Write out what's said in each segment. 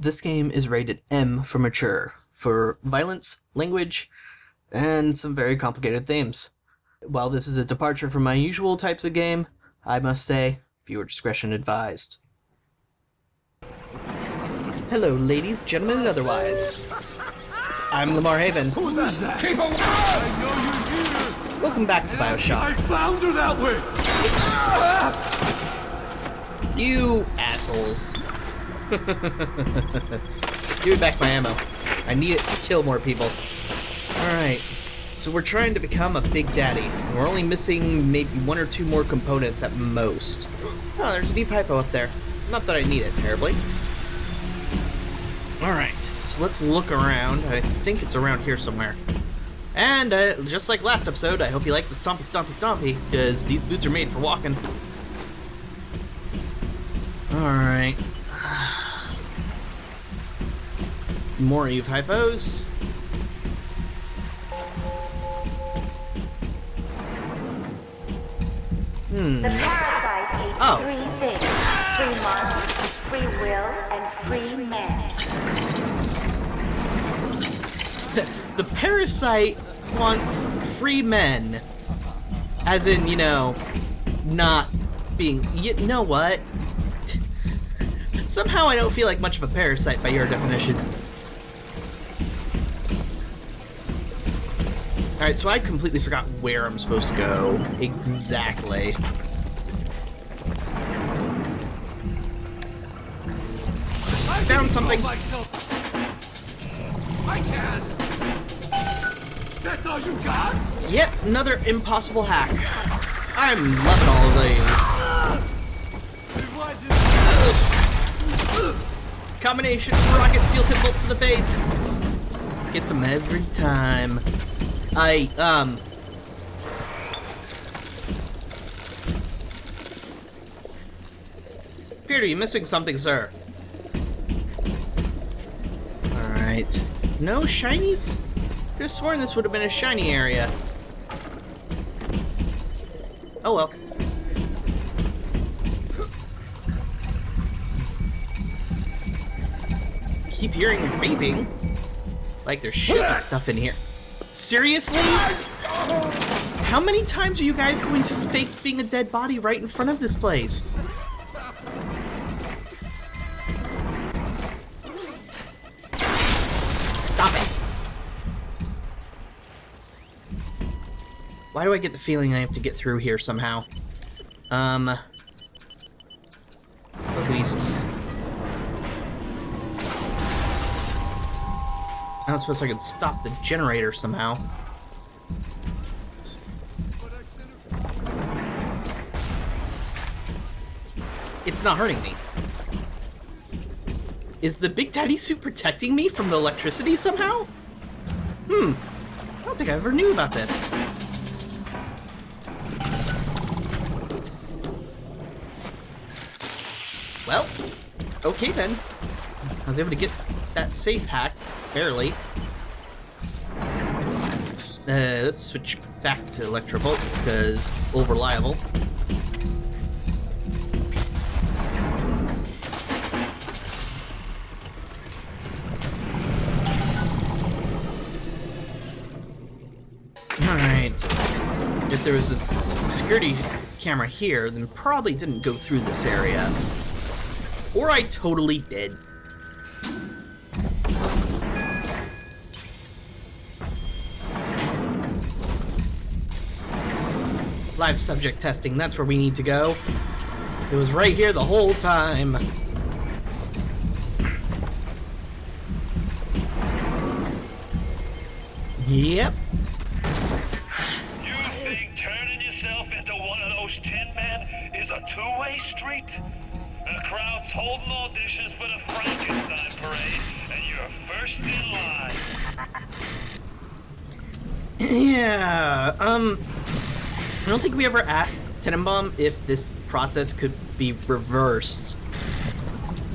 This game is rated M for mature, for violence, language, and some very complicated themes. While this is a departure from my usual types of game, I must say, viewer discretion advised. Hello, ladies, gentlemen, and otherwise. I'm Lamar Haven. Who's that? Keep away! I know you're here! Welcome back to Bioshock. I found her that way! You assholes. Give me back my ammo. I need it to kill more people. Alright, so we're trying to become a big daddy. And we're only missing maybe one or two more components at most. Oh, there's a deep hypo up there. Not that I need it terribly. Alright, so let's look around. I think it's around here somewhere. And just like last episode, I hope you like the stompy stompy stompy, because these boots are made for walking. Alright. More Eve hypos. The parasite eats three things: free minds, free will, and free men. The parasite wants free men. As in, you know, not being... You know what? Somehow I don't feel like much of a parasite by your definition. Alright, so I completely forgot where I'm supposed to go. Exactly. I found something. I can! That's all you got? Yep, another impossible hack. I'm loving all of these. Combination rocket steel tip bolt to the face. Gets them every time. Peter, you're missing something, sir. Alright. No shinies? Could have sworn this would have been a shiny area. Oh well. Keep hearing beeping. Like there should be stuff in here. Seriously? How many times are you guys going to fake being a dead body right in front of this place? Stop it. Why do I get the feeling I have to get through here somehow? Jesus. I don't suppose I could stop the generator somehow. It's not hurting me. Is the Big Daddy suit protecting me from the electricity somehow? I don't think I ever knew about this. Well, okay then. I was able to get that safe hack. Barely. Let's switch back to Electrovolt, because reliable. Alright. If there was a security camera here, then probably didn't go through this area. Or I totally did. Live subject testing, that's where we need to go. It was right here the whole time. Yep. You think turning yourself into one of those tin men is a two-way street? The crowd's holding auditions for the Frankenstein parade, and you're first in line. Yeah, I don't think we ever asked Tenenbaum if this process could be reversed.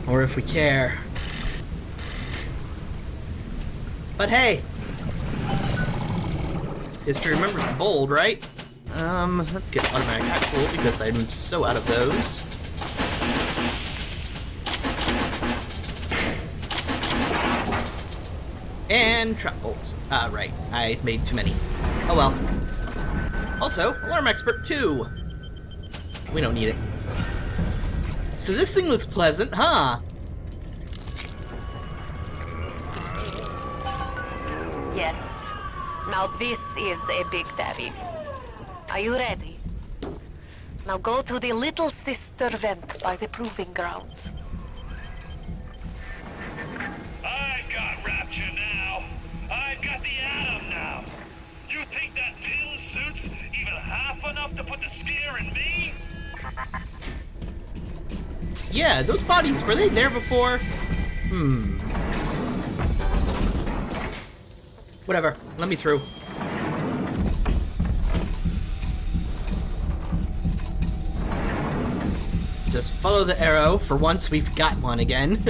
Or if we care. But hey! History remembers the bold, right? Let's get automatic hack tool because I'm so out of those. And trap bolts. Right. I made too many. Oh well. Also, alarm expert 2. We don't need it. So this thing looks pleasant, huh? Yes. Now this is a big daddy. Are you ready? Now go to the little sister vent by the proving grounds. I've got Rapture now. I've got the Atom now. You think that pill suit's even half enough to put the scare in me? Yeah, those bodies, were they there before? Whatever, let me through. Just follow the arrow. For once, we've got one again.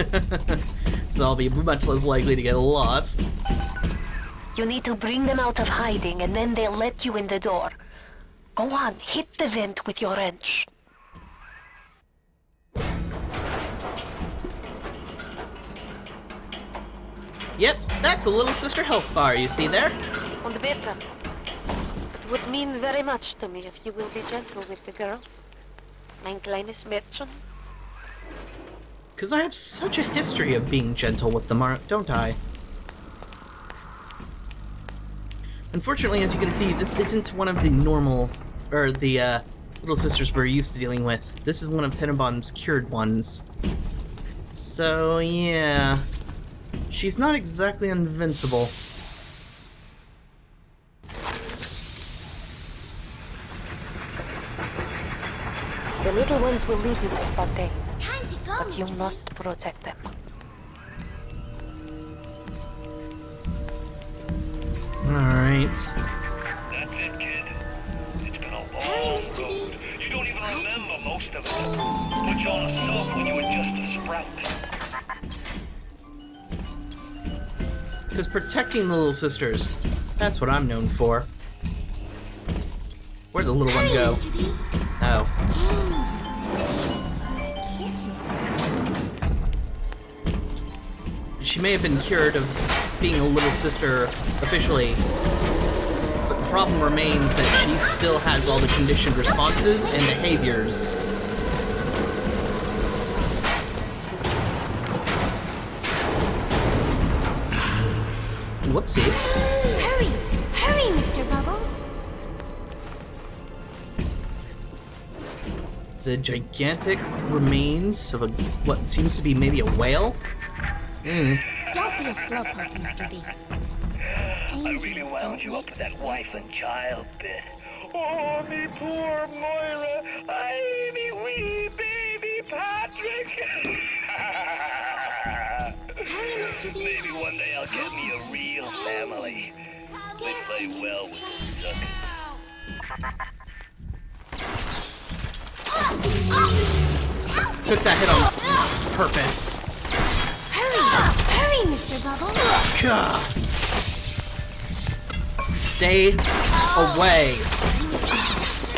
So I'll be much less likely to get lost. You need to bring them out of hiding and then they'll let you in the door. Go on, hit the vent with your wrench. Yep, that's a little sister health bar you see there. Und bitte. It would mean very much to me if you will be gentle with the girls. Mein kleines Mädchen. Because I have such a history of being gentle with them, don't I? Unfortunately, as you can see, this isn't one of the normal, or the little sisters we're used to dealing with. This is one of Tenenbaum's cured ones. So, yeah. She's not exactly invincible. The little ones will lead you to Fontaine, Time to go, but you Mr. B. must protect them. Alright. That's it, kid. It's been a long Hurry, Mr. B. road. You don't even remember most of it. Put you on a soap when you were just a sprout. Because protecting the little sisters, that's what I'm known for. Where'd the little one Hurry, go? Mr. B. Oh. She may have been cured of being a little sister officially, but the problem remains that she still has all the conditioned responses and behaviors. Whoopsie. Hurry! Hurry, Mr. Bubbles! The gigantic remains of what seems to be maybe a whale? Don't be a slowpoke, Mr. B. I really wound you up with that wife and child bit. Oh, me poor Moira. I me wee baby Patrick. Hurry, Mr. B. Maybe one day I'll get me a real family. They play well with the Took that hit on purpose. Hurry! Hurry, Mr. Bubbles! Gah. Stay away.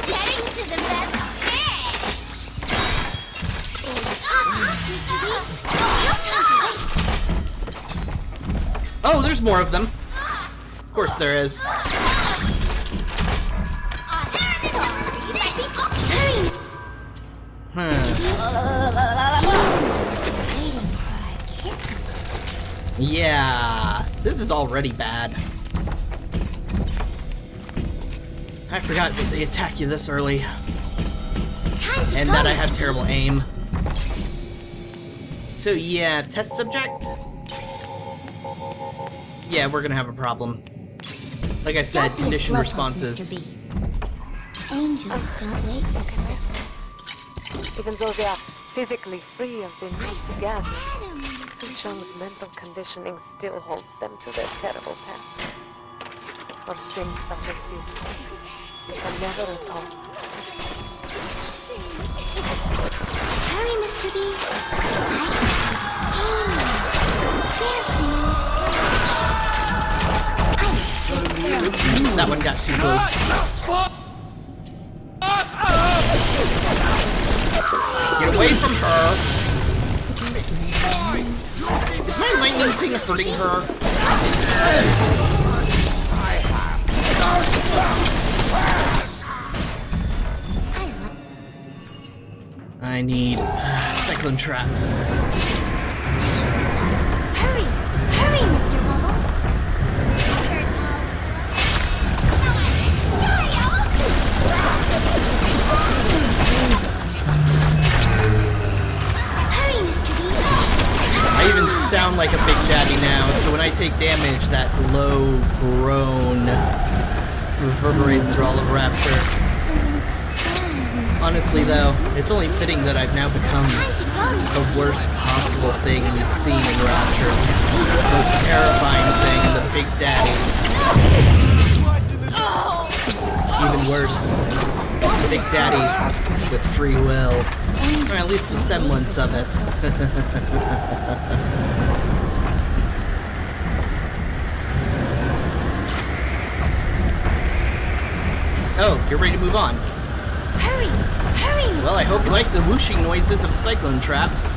Getting to the best Oh, there's more of them. Of course there is. Yeah, this is already bad. I forgot that they attack you this early. And that I have terrible aim. So yeah, test subject? Yeah, we're gonna have a problem. Like I said, conditioned responses. Angels don't wait for slow. Even though they are physically free of the need to gather, John's mental conditioning still holds them to their terrible past. For sins such as this, you can never atone. Hurry, Mr. B. Dancing in the sky. Oops, that one got too close. Get away from her! Is my lightning thing hurting her? I need cyclone traps. Hurry! Hurry, Mr. Bubbles! Hurry, Mr. B! I even sound like a big daddy now, so when I take damage, that low groan reverberates through all of Rapture. Honestly though, it's only fitting that I've now become the worst possible thing we've seen in Rapture. The most terrifying thing, the Big Daddy. Even worse, the Big Daddy with free will. Or at least the semblance of it. Oh, you're ready to move on. Hurry! Hurry! Well, I hope you like the whooshing noises of cyclone traps.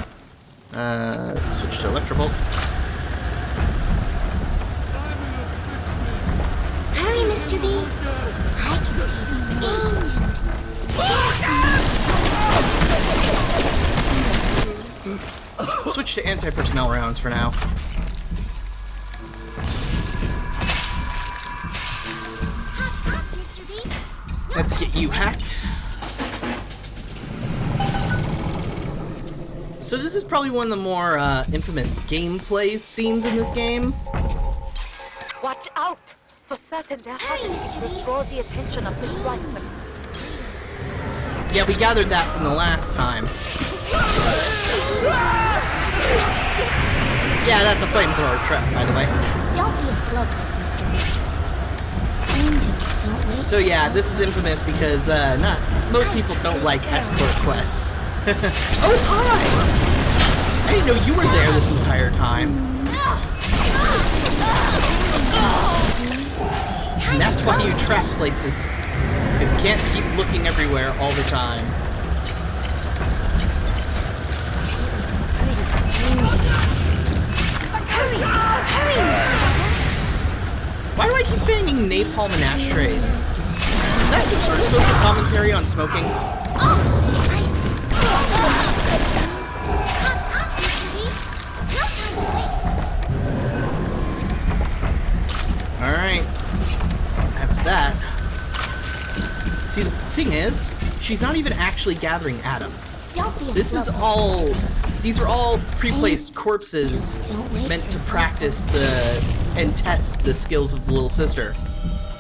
Switch to electrical. Hurry, Mr. B! I can see the angel. Switch to anti-personnel rounds for now. Mr. B! Let's get you hacked. So this is probably one of the more infamous gameplay scenes in this game. Watch out! For certain, their habits will draw the attention of this rifleman. Yeah, we gathered that from the last time. Yeah, that's a flamethrower trap, by the way. Don't be a slowpoke, Mr. B. Angels don't wait. So yeah, this is infamous because not most people don't like escort quests. Oh, hi! I didn't know you were there this entire time. And that's why you trap places. Because you can't keep looking everywhere all the time. Hurry! Hurry, Mr. Why do I keep banging napalm and ashtrays? Is that some sort of social commentary on smoking? Oh, I see. Hop up, Mr. B. No time to waste. Alright. That's that. See, the thing is, she's not even actually gathering Adam. Don't be a This is slowpoke. all... These are all pre-placed corpses meant to practice and test the skills of the little sister.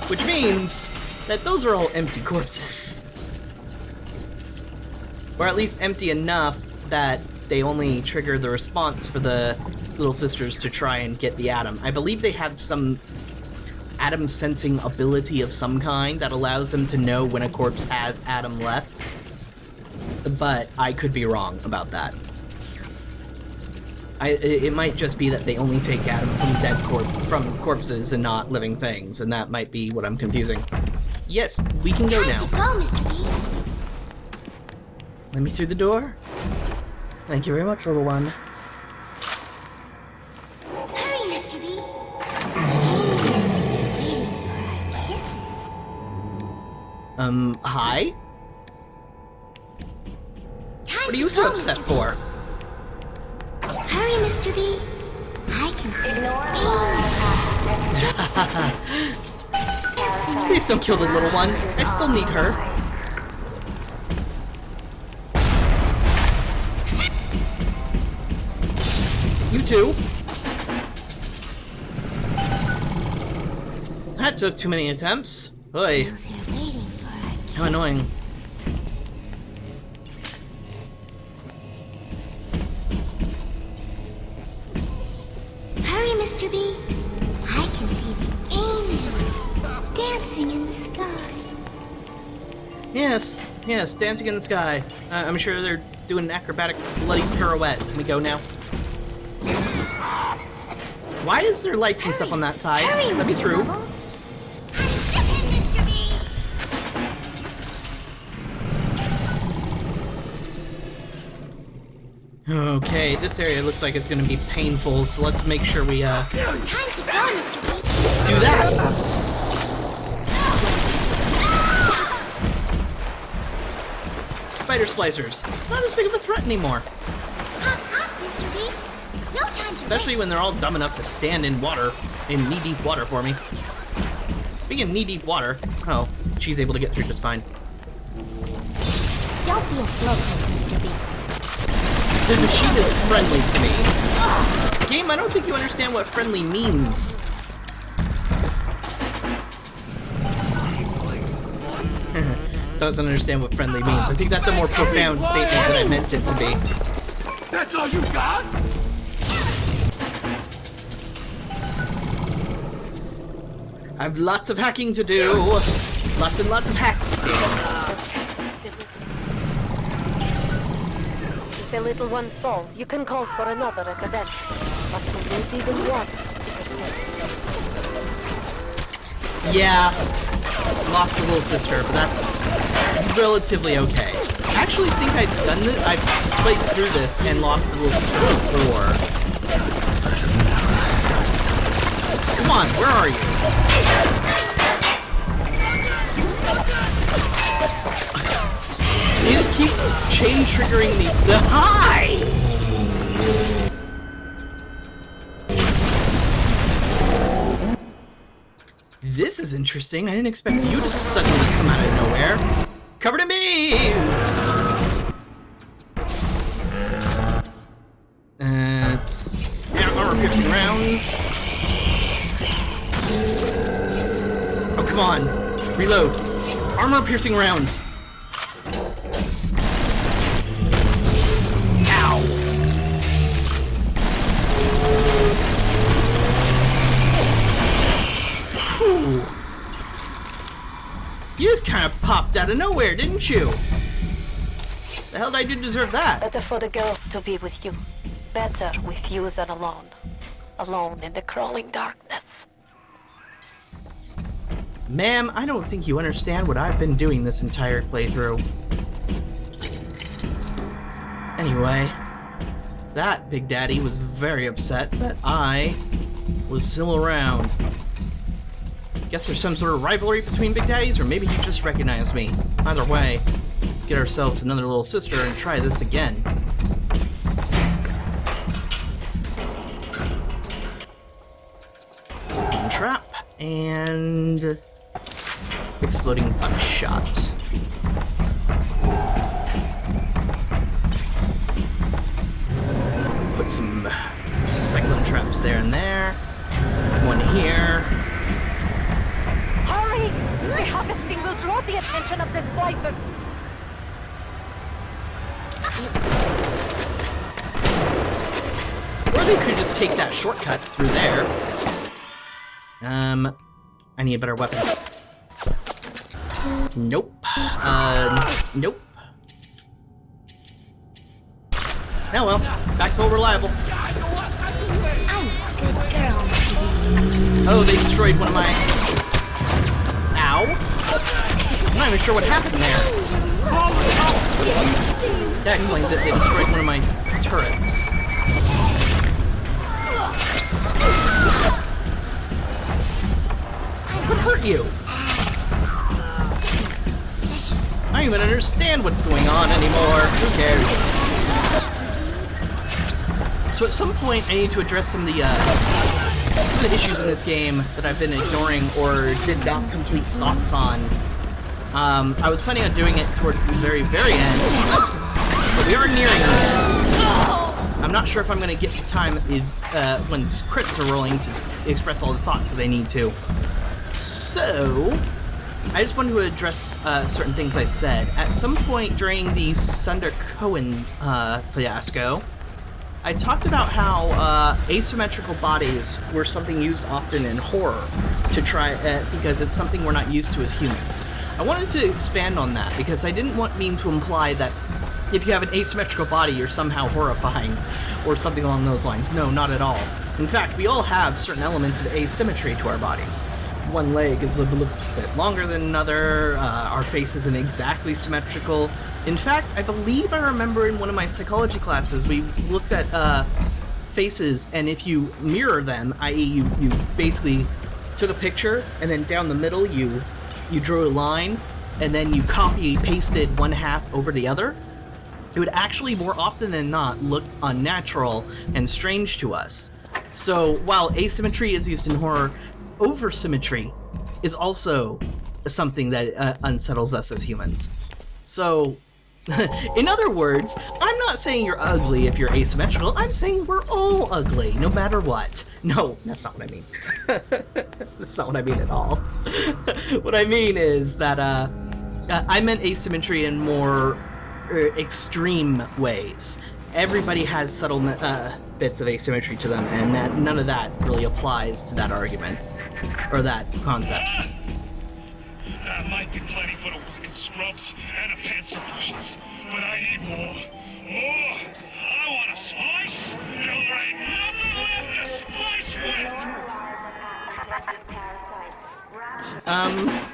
Which means that those are all empty corpses. Or at least empty enough that they only trigger the response for the little sisters to try and get the Atom. I believe they have some Atom sensing ability of some kind that allows them to know when a corpse has Atom left. But I could be wrong about that. It might just be that they only take Atom from corpses and not living things, and that might be what I'm confusing. Yes, we can go now. Time to go, Mr. B. Let me through the door. Thank you very much, little one. Hurry, Mr. B. Angels are waiting for our kisses. Hi? Time What are to you so go, upset Mr. B. for? Hurry, Mr. B. I can see angels. Please don't kill the little one. I still need her. You too. That took too many attempts. Oy, They're waiting for our kisses. how annoying. Hurry, Mr. B. I can see the angels dancing in the sky. Yes, yes, dancing in the sky. I'm sure they're doing an acrobatic bloody pirouette. Can we go now? Why is there lights and stuff on that side? Hurry, Let me Mr. through. Bubbles. Mr. B. Okay, this area looks like it's gonna be painful, so let's make sure we, Time to go, Mr. B. do that! Spider splicers. Not as big of a threat anymore. Hop, hop, Mr. B. No time to Especially when they're all dumb enough to stand in water, in knee-deep water for me. Speaking of knee-deep water, oh, she's able to get through just fine. Don't be a slowpoke, Mr. B. The machine is friendly to me. Game, I don't think you understand what friendly means. Doesn't understand what friendly means. I think that's a more profound statement than I meant it to be. That's all you got? I have lots of hacking to do. Lots and lots of hacking. If the little one falls, you can call for another at the bench. But you won't even want to. Yeah, lost a little sister, but that's relatively okay. I actually think I've done this. I've played through this and lost a little sister before. Come on, where are you? You just keep chain triggering these. Hi! This is interesting. I didn't expect you to suddenly come out of nowhere. Covered in bees! It's armor-piercing rounds. Oh, come on. Reload. Armor-piercing rounds. Ow. Whew. You just kind of popped out of nowhere, didn't you? The hell did I do to deserve that? Better for the girls to be with you. Better with you than alone. Alone in the crawling darkness. Ma'am, I don't think you understand what I've been doing this entire playthrough. Anyway, that Big Daddy was very upset that I was still around. Guess there's some sort of rivalry between Big Daddies, or maybe he just recognized me. Either way, let's get ourselves another little sister and try this again. Sinking trap, and exploding buckshot. Let's put some cyclone traps there and there. One here. Hurry! The harvesting will draw the attention of the splicer. Or they could just take that shortcut through there. I need a better weapon. Nope. Nope. Oh well, back to old reliable. I'm a good girl, Mr. B. Oh, they destroyed one of my... Ow. I'm not even sure what happened there. That explains it. They destroyed one of my turrets. What hurt you? I don't even understand what's going on anymore. Who cares? So at some point, I need to address some of the issues in this game that I've been ignoring or did not complete thoughts on. I was planning on doing it towards the very, very end, but we are nearing it. I'm not sure if I'm going to get the time when crits are rolling to express all the thoughts that I need to. So, I just wanted to address certain things I said. At some point during the Sunder Cohen fiasco, I talked about how asymmetrical bodies were something used often in horror to try because it's something we're not used to as humans. I wanted to expand on that because I didn't mean to imply that if you have an asymmetrical body, you're somehow horrifying or something along those lines. No, not at all. In fact, we all have certain elements of asymmetry to our bodies. one leg is a little bit longer than another. Our face isn't exactly symmetrical. In fact, I believe I remember in one of my psychology classes we looked at faces, and if you mirror them, i.e. you basically took a picture and then down the middle you drew a line and then you copy pasted one half over the other, it would actually more often than not look unnatural and strange to us. So while asymmetry is used in horror, oversimetry is also something that unsettles us as humans. So, in other words, I'm not saying you're ugly if you're asymmetrical, I'm saying we're all ugly, no matter what. No, that's not what I mean. That's not what I mean at all. What I mean is that, I meant asymmetry in more extreme ways. Everybody has subtle bits of asymmetry to them, and that none of that really applies to that argument, or that concept. That might be plenty for the working scrubs and the pencil pushers, but I need more. More! I want a splice till there ain't nothing left to splice with!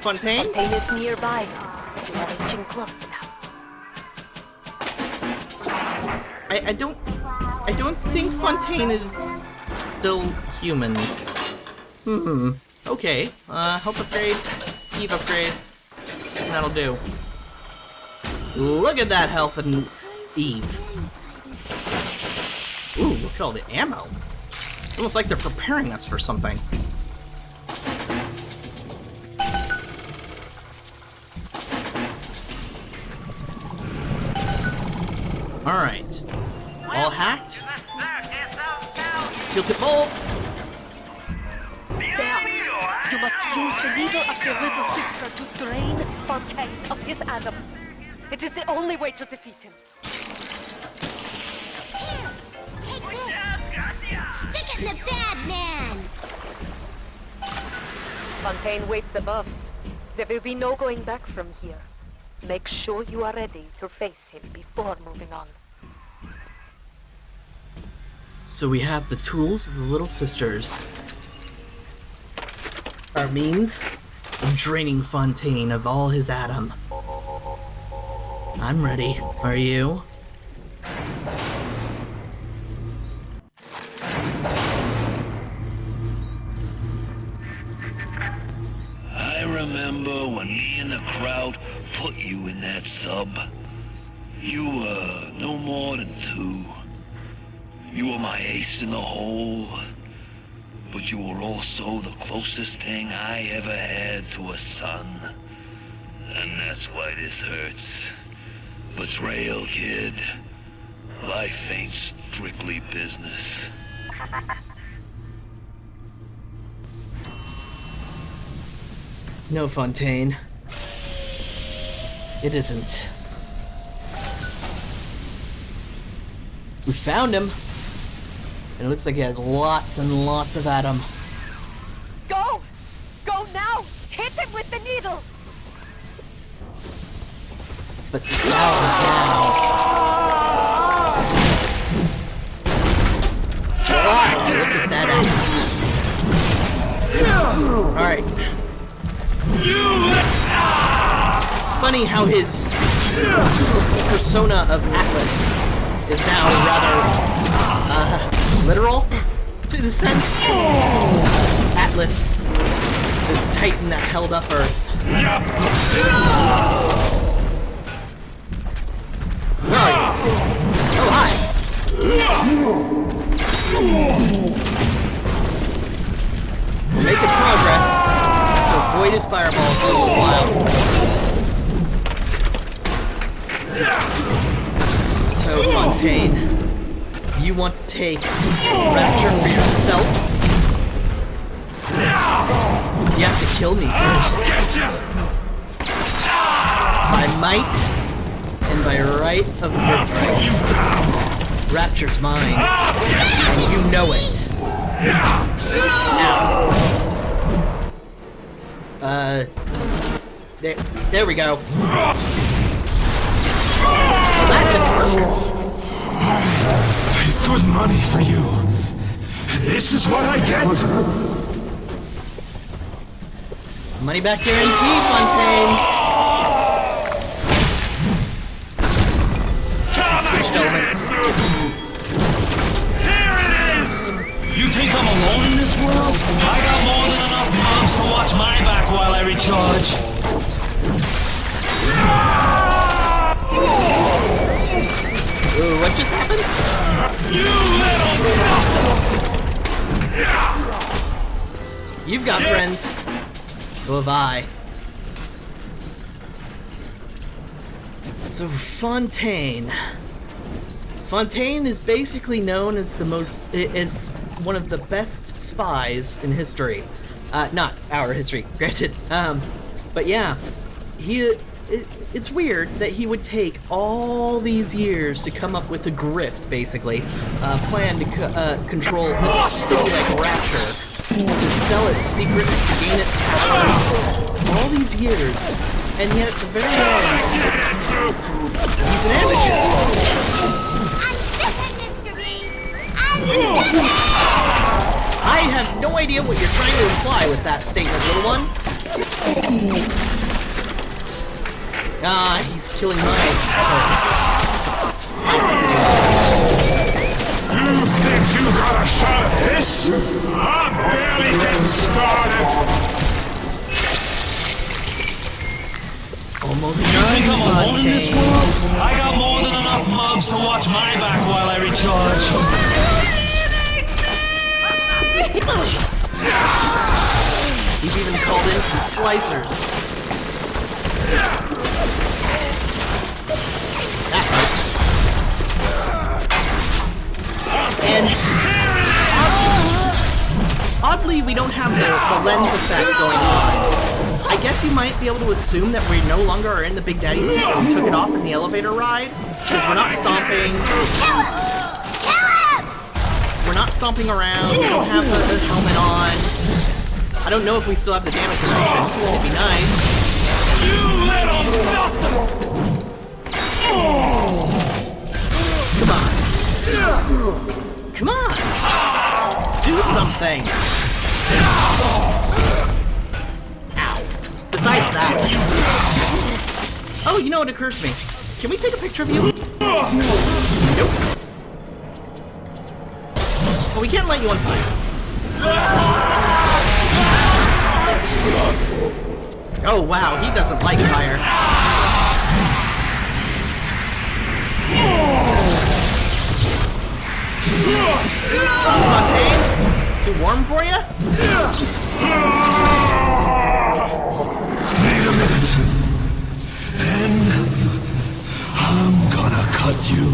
Fontaine? Fontaine is nearby. We are reaching close now. I don't think Fontaine is still human. Okay. Health upgrade, Eve upgrade. That'll do. Look at that health and Eve. Ooh, look at all the ammo. It's almost like they're preparing us for something. Alright. All hacked. Steel tip bolts. There. You must use the needle of the little sister to drain Fontaine of his atom. It is the only way to defeat him. Here, take this. Stick it in the bad man. Fontaine waits above. There will be no going back from here. Make sure you are ready to face him before moving on. So we have the tools of the Little Sisters. Our means of draining Fontaine of all his atom. I'm ready. Are you? I remember when me and the crowd put you in that sub. You were no more than 2. You were my ace in the hole, but you were also the closest thing I ever had to a son. And that's why this hurts. Betrayal, kid. Life ain't strictly business. No, Fontaine. It isn't. We found him. And it looks like he had lots and lots of atom. Go! Go now! Hit him with the needle! But now is now. Wow, look at that atom. Alright. Funny how his persona of Atlas is now rather, literal, to the sense. Atlas, the titan that held up Earth. Where are you? Oh, hi. We're making progress. Just have to avoid his fireballs for a little while. So, Fontaine, you want to take Rapture for yourself? You have to kill me first. By might and by right of birthright. Rapture's mine, and you know it. Now. There we go. Well, that didn't work. I paid good money for you. And this is what I get? Money back guarantee, Fontaine. Switched elements. Here it is! You think I'm alone in this world? I got more than enough mobs to watch my back while I recharge. Ooh, what just happened? You little... You've got friends. So have I. So Fontaine. Fontaine is basically known as one of the best spies in history. Not our history, granted. But yeah, it's weird that he would take all these years to come up with a grift, basically, plan to control the city like Rapture, to sell its secrets, to gain its powers, all these years, and yet at the very end, he's an amateur. I have no idea what you're trying to imply with that statement, little one. Ah, he's killing my You think you got a shot at this? I'm barely getting started. Almost You done, think I'm alone in this Fontaine. world? I got more than enough mobs to watch my back while I recharge. He's even called in some splicers. That hurts. And oddly, we don't have the lens effect going on. I guess you might be able to assume that we no longer are in the Big Daddy suit and we took it off in the elevator ride, because we're not stomping. We're not stomping around. We don't have the helmet on. I don't know if we still have the damage reduction. It'd be nice. You little nothing! Come on. Come on. Do something. Ow. Besides that. Oh, you know what occurs to me? Can we take a picture of you? Nope. Well, we can't let you on fire. Oh wow, he doesn't like fire. Fontaine, too warm for you? Wait a minute. Then I'm gonna cut you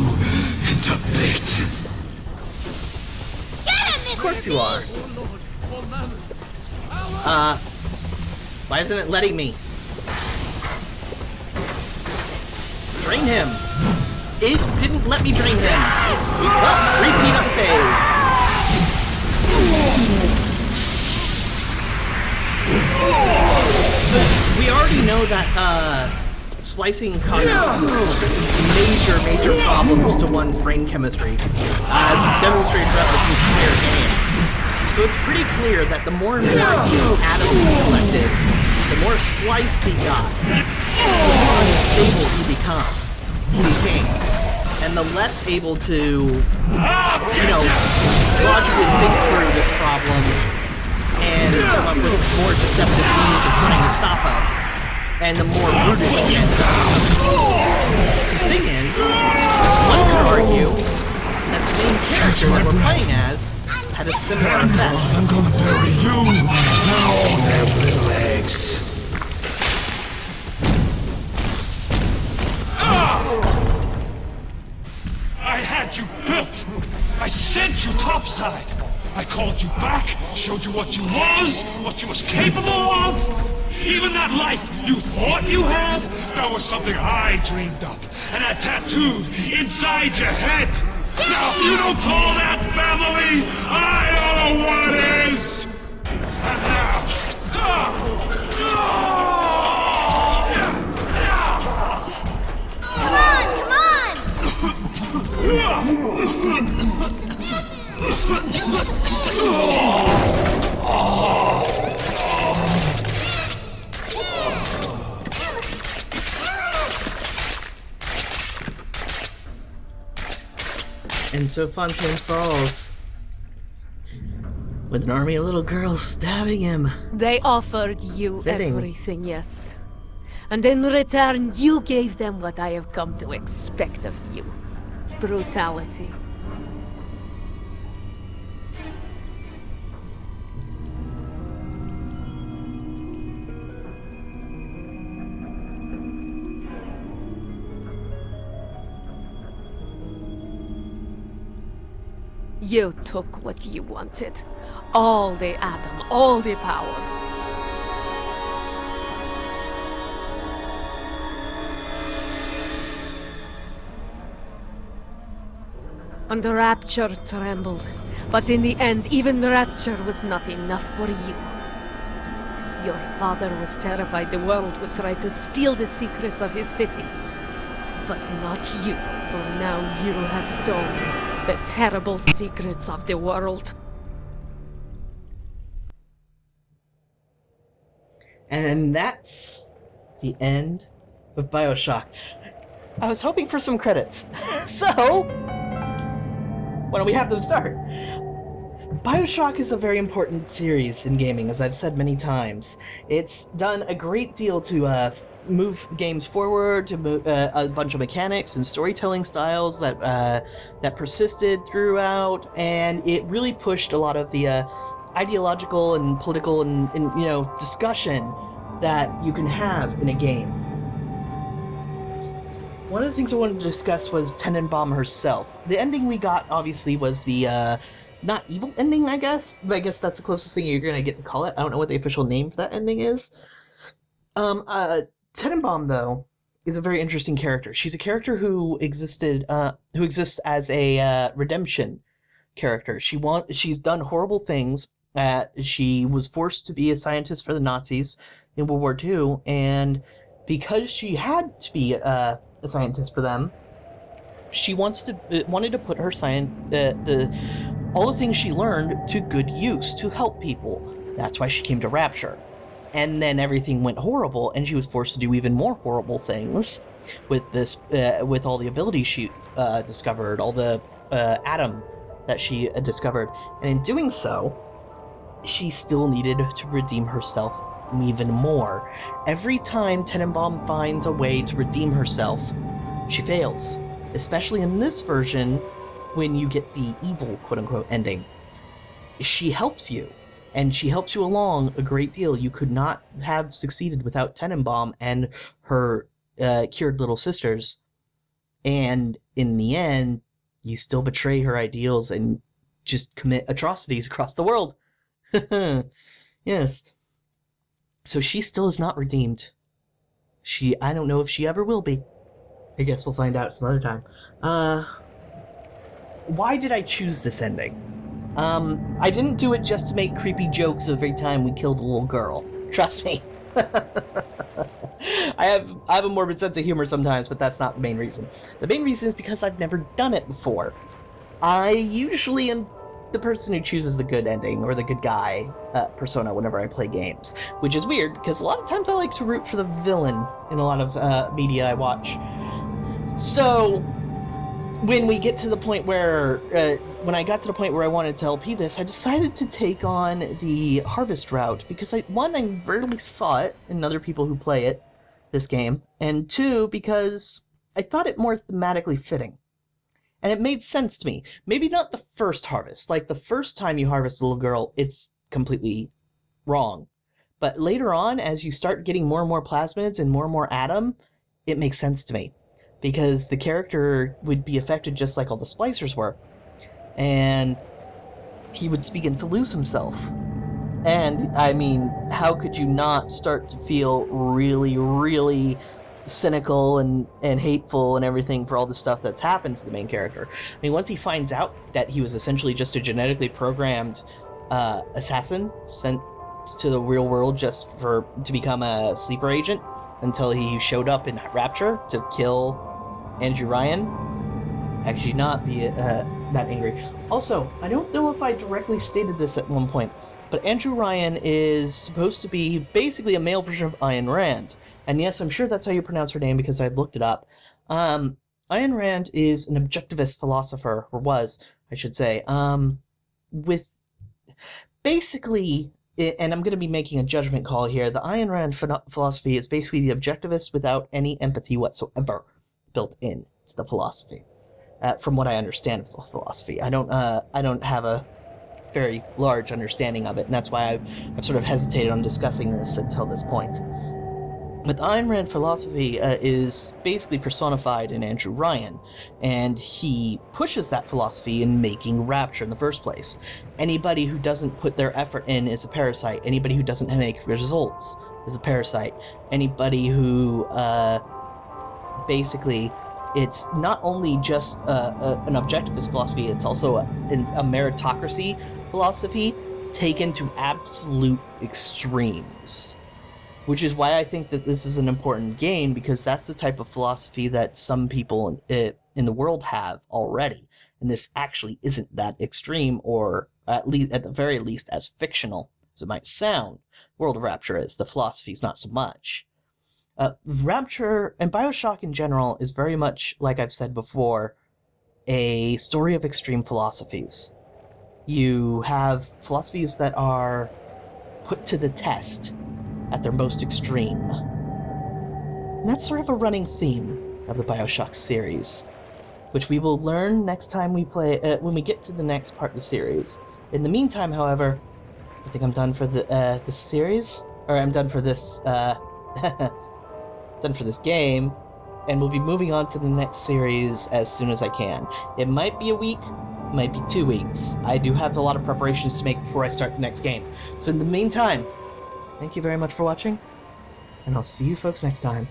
into bits. Of course you are. Why isn't it letting me? Drain him! It didn't let me drain him! Well, repeat of the phase! So, we already know that, splicing causes major problems to one's brain chemistry, as demonstrated throughout this entire game. So it's pretty clear that the more and more atoms he collected, the more spliced he got, the more unstable he became, and the less able to, logically think through this problem and come up with more deceptive means of trying to stop us, and the more brutish he ended up. The thing is, one could argue that the main character that we're playing as had a similar effect. I'm gonna bury you and all them little eggs. I had you built. I sent you topside. I called you back, showed you what you was capable of. Even that life you thought you had, that was something I dreamed up and had tattooed inside your head. Now, if you don't call that family, I don't know what is! And now... so Fontaine falls. With an army of little girls stabbing him. They offered you Fitting. everything, yes. And in return, you gave them what I have come to expect of you. Brutality. You took what you wanted. All the Adam, all the power. And the Rapture trembled. But in the end, even the Rapture was not enough for you. Your father was terrified the world would try to steal the secrets of his city. But not you, for now you have stolen the terrible secrets of the world. And that's the end of Bioshock. I was hoping for some credits. So, why don't we have them start? Bioshock is a very important series in gaming, as I've said many times. It's done a great deal to move games forward, to move a bunch of mechanics and storytelling styles that persisted throughout, and it really pushed a lot of the ideological and political and discussion that you can have in a game. One of the things I wanted to discuss was Tenenbaum herself. The ending we got, obviously, was the not evil ending, I guess, but I guess that's the closest thing you're gonna get to call it. I don't know what the official name for that ending is. Tenenbaum, though, is a very interesting character. She's a character who exists as a redemption character. She's done horrible things. She was forced to be a scientist for the Nazis in World War II, and because she had to be a scientist for them, she wanted to put her science, all the things she learned, to good use, to help people. That's why she came to Rapture. And then everything went horrible, and she was forced to do even more horrible things with all the abilities she discovered, all the atom that she discovered. And in doing so, she still needed to redeem herself even more. Every time Tenenbaum finds a way to redeem herself, she fails. Especially in this version, when you get the evil, quote-unquote, ending. She helps you, and she helps you along a great deal. You could not have succeeded without Tenenbaum and her cured little sisters. And in the end, you still betray her ideals and just commit atrocities across the world. Yes. So she still is not redeemed. I don't know if she ever will be. I guess we'll find out some other time. Why did I choose this ending? I didn't do it just to make creepy jokes every time we killed a little girl. Trust me. I have a morbid sense of humor sometimes, but that's not the main reason. The main reason is because I've never done it before. I usually am the person who chooses the good ending, or the good guy persona whenever I play games. Which is weird, because a lot of times I like to root for the villain in a lot of media I watch. So, when we get to the point where, when I got to the point where I wanted to LP this, I decided to take on the Harvest route, because I rarely saw it in other people who play it, this game, and two, because I thought it more thematically fitting. And it made sense to me. Maybe not the first harvest. Like, the first time you harvest a little girl, it's completely wrong. But later on, as you start getting more and more plasmids and more Adam, it makes sense to me. Because the character would be affected just like all the splicers were. And he would begin to lose himself. And, I mean, how could you not start to feel really, really cynical and hateful and everything for all the stuff that's happened to the main character? I mean, once he finds out that he was essentially just a genetically programmed assassin sent to the real world just to become a sleeper agent, until he showed up in Rapture to kill Andrew Ryan. Actually, not be that angry. Also, I don't know if I directly stated this at one point, but Andrew Ryan is supposed to be basically a male version of Ayn Rand. And yes, I'm sure that's how you pronounce her name because I've looked it up. Ayn Rand is an objectivist philosopher, or was, I should say, with basically, and I'm going to be making a judgment call here, the Ayn Rand philosophy is basically the objectivist without any empathy whatsoever built in to the philosophy. From what I understand of the philosophy, I don't have a very large understanding of it, and that's why I've sort of hesitated on discussing this until this point. But the Ayn Rand philosophy is basically personified in Andrew Ryan, and he pushes that philosophy in making Rapture in the first place. Anybody who doesn't put their effort in is a parasite. Anybody who doesn't make results is a parasite. Anybody who, basically, it's not only just an objectivist philosophy, it's also a meritocracy philosophy taken to absolute extremes. Which is why I think that this is an important game, because that's the type of philosophy that some people in the world have already. And this actually isn't that extreme, or at the very least as fictional as it might sound. World of Rapture is. The philosophy is not so much. Rapture, and Bioshock in general, is very much, like I've said before, a story of extreme philosophies. You have philosophies that are put to the test at their most extreme. And that's sort of a running theme of the Bioshock series, which we will learn next time we play, when we get to the next part of the series. In the meantime, however, I think I'm done for this series, or I'm done for this, done for this game, and we'll be moving on to the next series as soon as I can. It might be a week, might be 2 weeks. I do have a lot of preparations to make before I start the next game. So in the meantime, thank you very much for watching, and I'll see you folks next time.